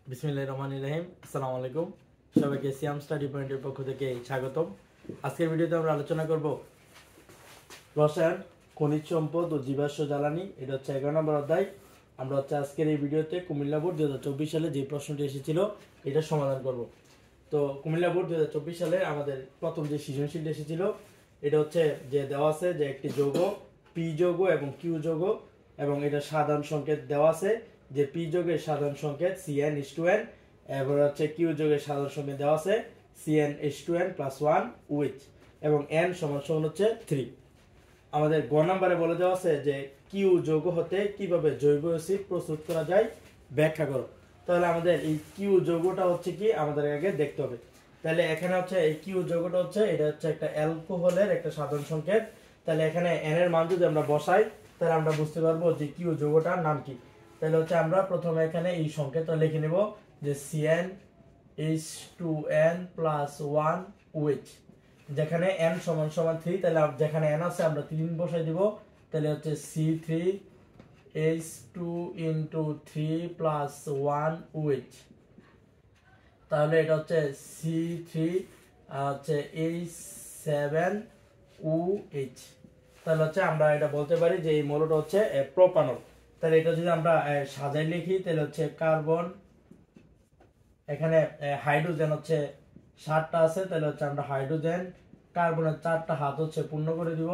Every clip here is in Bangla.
বিসমিল্লাহির রহমানির রহিম। আসসালামু আলাইকুম সবাইকে সিয়াম স্টাডি পয়েন্টের পক্ষ থেকে স্বাগতম। আজকের ভিডিওতে আমরা আলোচনা করব রসায়ন, খনিজ সম্পদ ও জীবাশ্ম জ্বালানি। এটা হচ্ছে 11 নম্বর অধ্যায়। আমরা আজকের এই ভিডিওতে কুমিল্লা বোর্ড 2024 সালে যে প্রশ্নটি এসেছিল এটা সমাধান করব। তো কুমিল্লা বোর্ড 2024 সালে আমাদের প্রথম যে সৃজনশীল এসেছিল এটা হচ্ছে যে দেওয়া আছে যে একটি যৌগ পি যৌগ এবং কিউ যৌগ, এবং এটা সাধারণ সংকেত দেওয়া আছে যে পি যৌগের সাধারণ সংকেত CnH2n, এবার হচ্ছে কিউ যৌগের সাধারণ সংকেত দেওয়া আছে CnH2n+1 OH, এবং n সমান হচ্ছে 3। আমাদের গ নম্বরে বলে দেওয়া আছে যে কিউ যৌগ হতে কিভাবে জৈব অ্যাসিড প্রস্তুত করা যায় ব্যাখ্যা করো। তাহলে আমাদের এই কিউ যৌগটা হচ্ছে কি আমাদের আগে দেখতে হবে। তাহলে এখানে হচ্ছে এই কিউ যৌগটা হচ্ছে এটা হচ্ছে একটা অ্যালকোহলের একটা সাধারণ সংকেত। তাহলে এখানে n এর মান যদি আমরা বসাই তাহলে আমরা বুঝতে পারবো যে কিউ যৌগটার নাম কি। তাহলে হচ্ছে আমরা প্রথমে এখানে এই সংকেতটা লিখে নেব যে CnH2n+1 OH, যেখানে n সমান 3, তাহলে যেখানে n আছে আমরা 3 বসাই দিব। তাহলে হচ্ছে C3H2 × 3+1 OH, তাহলে এটা হচ্ছে C3 হচ্ছে H7OH। তাহলে হচ্ছে আমরা এটা বলতে পারি যে এই মৌলটা হচ্ছে প্রোপানল। তাহলে এটা যদি আমরা সাজাই লিখি তাহলে হচ্ছে কার্বন, এখানে হাইড্রোজেন হচ্ছে 7টা আছে, তাহলে হচ্ছে আমরা হাইড্রোজেন কার্বনের 4টা হাত হচ্ছে পূর্ণ করে দিব।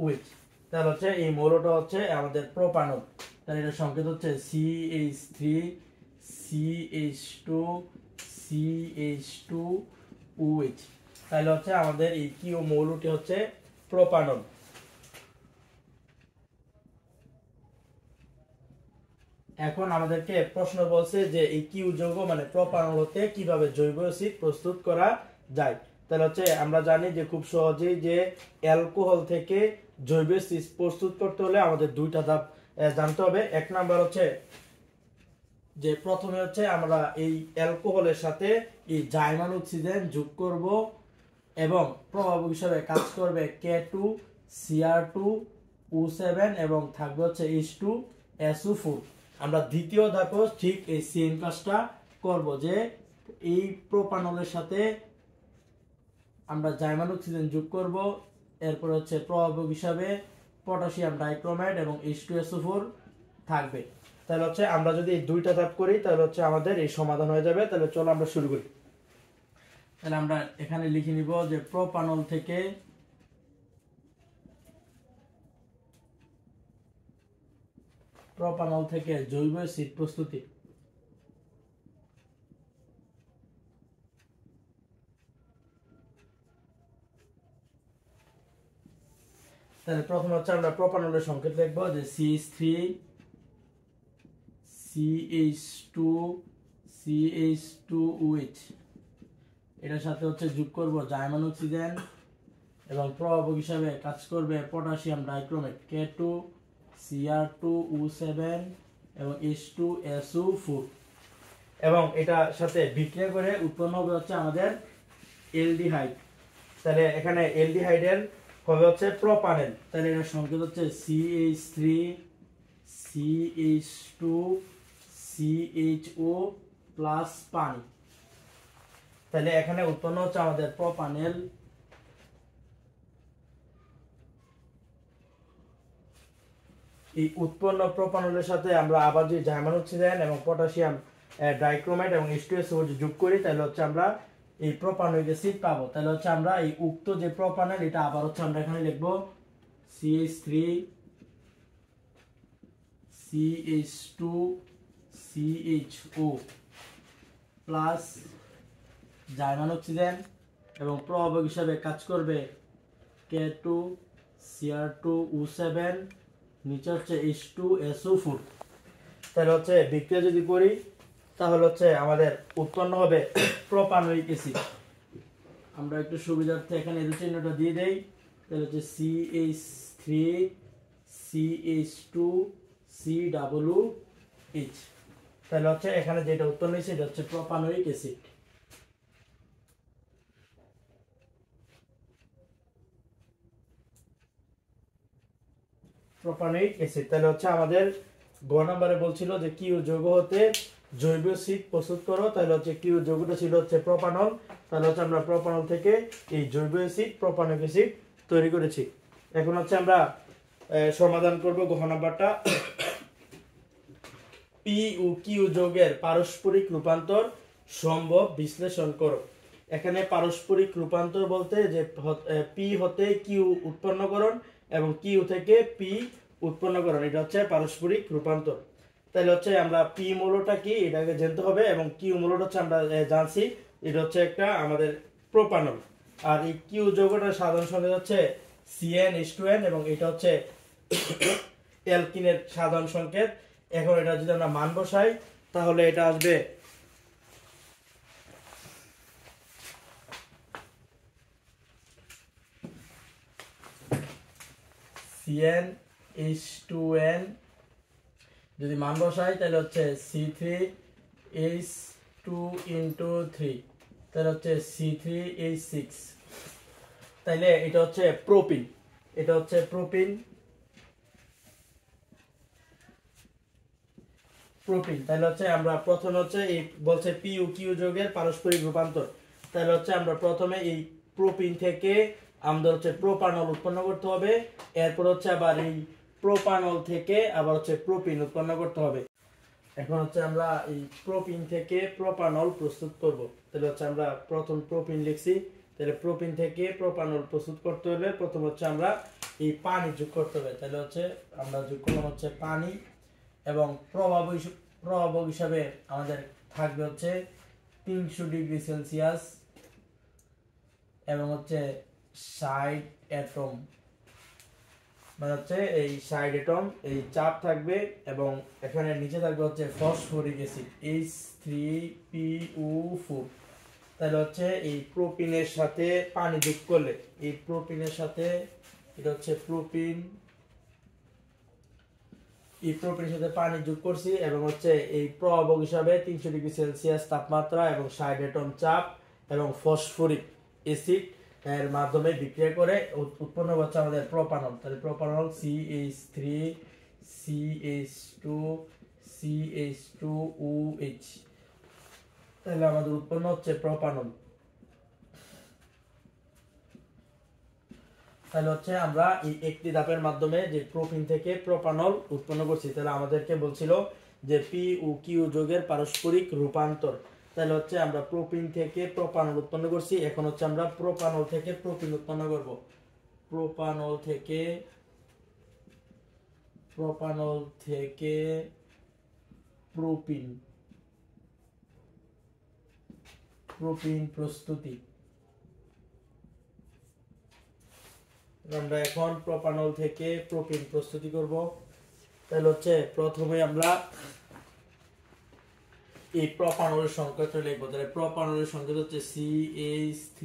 উইচ, তাহলে হচ্ছে এই মৌলটা হচ্ছে আমাদের প্রোপানল। তাহলে এটা সংকেত হচ্ছে CH3 CH2 CH2OH। তাহলে হচ্ছে আমাদের এই কিউ মৌলটি হচ্ছে প্রোপানল। এখন আমাদেরকে প্রশ্ন বলছে যে এই কিউ যৌগ মানে প্রোপানল হতে কিভাবে জৈব অ্যাসিড প্রস্তুত করা যায়। তাহলে হচ্ছে আমরা জানি যে খুব সহজেই যে অ্যালকোহল থেকে জৈব অ্যাসিড প্রস্তুত করতে হলে আমাদের দুইটা ধাপ জানতে হবে। এক নাম্বার হচ্ছে যে প্রথমে হচ্ছে আমরা এই অ্যালকোহলের সাথে এই জাইমান অক্সিজেন যোগ করব এবং প্রভাবক হিসেবে কাজ করবে K2Cr2O7 এবং থাকবে হচ্ছে H2SO4। আমরা দ্বিতীয় ধাপে ঠিক এই সেম কাজটা করব যে এই প্রোপানলের সাথে আমরা জাইমান অক্সিজেন যোগ করব, এরপর হচ্ছে প্রভাবক হিসাবে পটাশিয়াম ডাইক্রোমেট এবং H2SO4 থাকবে। তাহলে হচ্ছে আমরা যদি এই দুইটা ধাপ করি তাহলে হচ্ছে আমাদের এই সমাধান হয়ে যাবে। তাহলে চলো আমরা শুরু করি। তাহলে আমরা এখানে লিখে নিব যে প্রোপানল থেকে জৈব অ্যাসিড প্রস্তুতি। তাহলে প্রথমে হচ্ছে আমরা প্রোপানলের সংকেত লিখব যে CH3 CH2 CH2OH, এটার সাথে হচ্ছে যোগ করব জাইমান অক্সিজেন এবং প্রভাবক হিসাবে কাজ করবে পটাশিয়াম ডাইক্রোমেট K2Cr2O7 এবং H2SO4, এবং এটার সাথে বিক্রিয়া করে উৎপন্ন হবে হচ্ছে আমাদের এলডিহাইড। তাহলে এখানে এলডিহাইডের হবে হচ্ছে প্রোপানেল। তাহলে এর সংকেত হচ্ছে CH3 CH2 CHO প্লাস পানি। তাহলে এখানে উৎপন্ন হচ্ছে আমাদের প্রোপানেল। এই উৎপন্ন প্রোপানলের সাথে আমরা আবার যে জাইমান অক্সিজেন এবং পটাশিয়াম ডাইক্রোমেট এবং H2SO যোগ করি তাহলে হচ্ছে আমরা এই প্রোপানোইক অ্যাসিড পাবো। তাহলে হচ্ছে আমরা এই উক্ত যে প্রোপানল এটা আবার হচ্ছে আমরা এখানে লিখব CH3 CH2 CHO plus জাইমান oxygen এবং প্রভাবক হিসাবে কাজ করবে K2Cr2O7, নিচে হচ্ছে H2SO4। তাহলে হচ্ছে বিক্রিয়া যদি করি তাহলে হচ্ছে আমাদের উৎপন্ন হবে প্রোপানোইক অ্যাসিড। আমরা একটু সুবিধার্থে এখানে এই চিহ্নটা দিয়ে দেই। তাহলে হচ্ছে CH3 CH2 COOH। তাহলে হচ্ছে এখানে যেটা উৎপন্ন হয়েছে এটা হচ্ছে প্রোপানোইক অ্যাসিড। প্রোপানিক অ্যাসিড। তাহলে হচ্ছে আমাদের গ নম্বরে বলছিল যে কিউ যৌগ হতে জৈব অ্যাসিড প্রস্তুত করো, তাহলে হচ্ছে কিউ যৌগটা ছিল হচ্ছে প্রোপানল। তাহলে হচ্ছে আমরা প্রোপানল থেকে এই জৈব অ্যাসিড প্রোপানিক অ্যাসিড তৈরি করেছি। এখন হচ্ছে আমরা সমাধান করব গ নাম্বারটা। পি ও কিউ যৌগের পারস্পরিক রূপান্তর সম্ভব বিশ্লেষণ করো। এখানে পারস্পরিক রূপান্তর বলতে যে পি হতে কিউ উৎপন্নকরণ এবং কিউ থেকে পি উৎপন্নকরণ, এটা হচ্ছে পারস্পরিক রূপান্তর। তাহলে হচ্ছে আমরা পি মৌলটা কি এটাকে জানতে হবে, এবং কিউ মৌলটা হচ্ছে আমরা জানছি এটা হচ্ছে একটা আমাদের প্রোপানল। আর এই কিউ যৌগটার সাধারণ সংকেত হচ্ছে CnH2n এবং এটা হচ্ছে অ্যালকিনের সাধারণ সংকেত। এখন এটা যদি আমরা মান বসাই তাহলে এটা আসবে CnH2n, যদি মান বসাই তাহলে হচ্ছে C3H2 into 3, তাহলে হচ্ছে C3H6। তাইলে এটা হচ্ছে প্রোপিন, এটা হচ্ছে প্রোপিন। তাহলে হচ্ছে আমরা প্রথমে হচ্ছে এই বলছে পি ও কিউ যৌগের পারস্পরিক রূপান্তর। তাহলে হচ্ছে আমরা প্রথমে এই প্রোপিন থেকে আমাদের হচ্ছে প্রোপানল উৎপন্ন করতে হবে, এরপর হচ্ছে আবার এই প্রোপানল থেকে আবার হচ্ছে প্রোপিন উৎপন্ন করতে হবে। এখন হচ্ছে আমরা এই প্রোপিন থেকে প্রোপানল প্রস্তুত করব। তাহলে হচ্ছে আমরা প্রথম প্রোপিন লিখছি, তাহলে প্রোপিন থেকে প্রোপানল প্রস্তুত করতে হলে প্রথম হচ্ছে আমরা এই পানি যোগ করতে হবে। তাহলে হচ্ছে আমরা যোগ করলাম হচ্ছে পানি, এবং প্রভাবক হিসাবে আমাদের থাকবে হচ্ছে 300 ডিগ্রি সেলসিয়াস এবং হচ্ছে 60 অ্যাটম, মানে হচ্ছে এই 60 অ্যাটম এই চাপ থাকবে। এবং এখানে নিচে থাকবে হচ্ছে ফসফরিক অ্যাসিড H3PO4। তাহলে হচ্ছে এই প্রোপিনের সাথে পানি যোগ করলে এই প্রোপিনের সাথে এটা হচ্ছে প্রোপিন, এই প্রোপিনের সাথে পানি যোগ করছি এবং হচ্ছে এই প্রভাবক হিসাবে 300 ডিগ্রি সেলসিয়াস তাপমাত্রা এবং 60 অ্যাটম চাপ এবং ফসফরিক অ্যাসিড এর মাধ্যমে বিক্রিয়া করে উৎপন্ন হচ্ছে আমাদের প্রোপানল। তাহলে প্রোপানল CH3 CH2 CH2OH, তাহলে আমাদের উৎপন্ন হচ্ছে প্রোপানল। তাহলে হচ্ছে আমরা এই একটি ধাপের মাধ্যমে যে প্রোপিন থেকে প্রোপানল উৎপন্ন করছি। তাহলে আমাদেরকে বলছিল যে পি ও কিউ যৌগের পারস্পরিক রূপান্তর। তাহলে হচ্ছে আমরা প্রোপিন থেকে প্রোপানল উৎপন্ন করছি, এখন হচ্ছে আমরা প্রোপানল থেকে প্রোপিন উৎপন্ন করব। প্রোপানল থেকে প্রোপিন প্রস্তুতি। আমরা এখন প্রোপানল থেকে প্রোপিন প্রস্তুতি করব। তাহলে হচ্ছে প্রথমে আমরা এই প্রোপানলের সংকেতটা লিখব। তাহলে প্রোপানলের সংকেত হচ্ছে CH3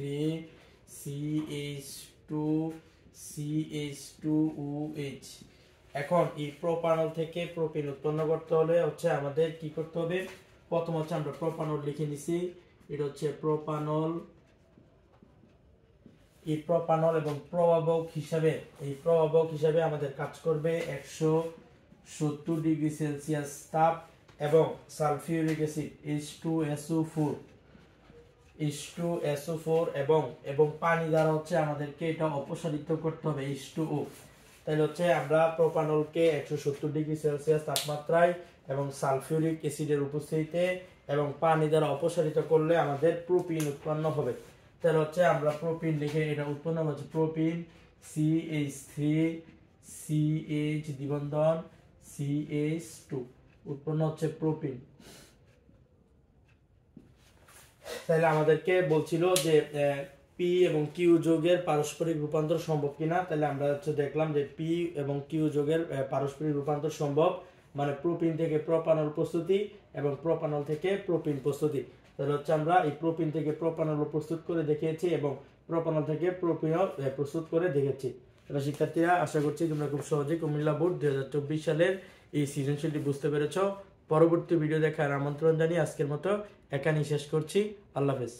CH2 CH2OH। এখন এই প্রোপানল থেকে প্রোপিন উৎপন্ন করতে হলে হচ্ছে আমাদের কি করতে হবে, প্রথম হচ্ছে আমরা প্রোপানল লিখে নিছি, এটা হচ্ছে প্রোপানল। এই প্রোপানল এবং প্রভাবক হিসাবে আমাদের কাজ করবে 170 ডিগ্রি সেলসিয়াস তাপ এবং সালফিউরিক অ্যাসিড H2SO4 এবং পানি দ্বারা হচ্ছে আমাদেরকে এটা অপসারিত করতে হবে H2O। তাহলে হচ্ছে আমরা প্রোপানলকে 170 ডিগ্রি সেলসিয়াস তাপমাত্রায় এবং সালফিউরিক অ্যাসিডের উপস্থিতিতে এবং পানি দ্বারা অপসারিত করলে আমাদের প্রোপিন উৎপন্ন হবে। তাহলে হচ্ছে আমরা প্রোপিন লিখে এটা উৎপন্ন হচ্ছে প্রোপিন CH3 CH দ্বিবন্ধন CH2 উৎপন্ন হচ্ছে প্রোপিন। তাহলে আমাদেরকে বলছিল যে পি এবং কিউ যৌগের পারস্পরিক রূপান্তর সম্ভব কিনা। তাহলে আমরা হচ্ছে দেখলাম যে পি এবং কিউ যৌগের পারস্পরিক রূপান্তর সম্ভব, মানে প্রোপিন থেকে প্রোপানল প্রস্তুতি এবং প্রোপানল থেকে প্রোপিন প্রস্তুতি। তাহলে হচ্ছে আমরা এই প্রোপিন থেকে প্রোপানল প্রস্তুত করে দেখিয়েছি এবং প্রোপানল থেকে প্রোপিনল প্রস্তুত করে দেখেছি। তাহলে শিক্ষার্থীরা আশা করছি তোমরা খুব সহজে কুমিল্লা বোর্ড 2024 সালের এই সৃজনশীলটি বুঝতে পেরেছ। পরবর্তী ভিডিও দেখার আমন্ত্রণ জানিয়ে আজকের মতো এখানেই শেষ করছি। আল্লাহ হাফেজ।